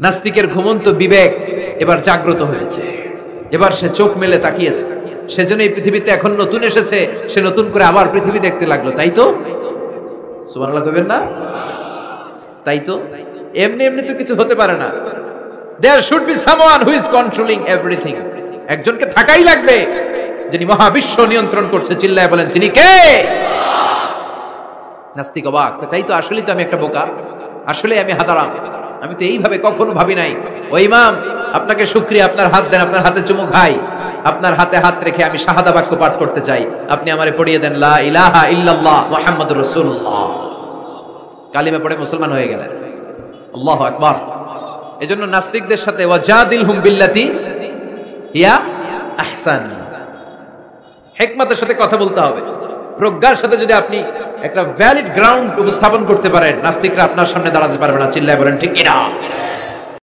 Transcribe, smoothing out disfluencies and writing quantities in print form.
নাস্তিকের ঘুমন্ত বিবেক এবার জাগ্রত হয়েছে, এবার সে চোখ মেলে তাকিয়েছে। সেজন্য এই পৃথিবীতে এখন নতুন এসেছে, সে নতুন করে আবার পৃথিবী দেখতে লাগলো। তাই তো সুবহানাল্লাহ কইবেন না? তাই তো এমনি এমনি তো কিছু হতে পারে না। There should be someone who is controlling everything. একজনকে থাকাই লাগবে যিনি মহাবিশ্ব নিয়ন্ত্রণ করছে। চিল্লায় বলেন তিনি কে? নাস্তিক অবাক, তাই তো, আসলে তো আমি একটা বোকা, আসলে আমি হাদারাম, আমি তো এইভাবে কখনো ভাবি নাই। ও ইমাম, আপনাকে শুকরিয়া, আপনার হাত দেন, আপনার হাতে চুমু খাই, আপনার হাতে হাত রেখে আমি শাহাদা বাক্য পাঠ করতে চাই, আপনি আমারে পড়িয়ে দেন লা ইলাহা ইল্লাল্লাহ মুহাম্মাদুর রাসূলুল্লাহ। কালিমা পড়ে মুসলমান হয়ে গেলেন। আল্লাহু আকবার। এজন্য নাস্তিকদের সাথে ওয়াজাদিলহুম বিল্লাতি হিয়া আহসান, হিকমতের সাথে কথা বলতে হবে। প্রজ্ঞার সাথে যদি আপনি একটা ভ্যালিড গ্রাউন্ড উপস্থাপন করতে পারেন, নাস্তিকরা আপনার সামনে দাঁড়াতে পারবে না। চিল্লায় বলেন ঠিক কিনা?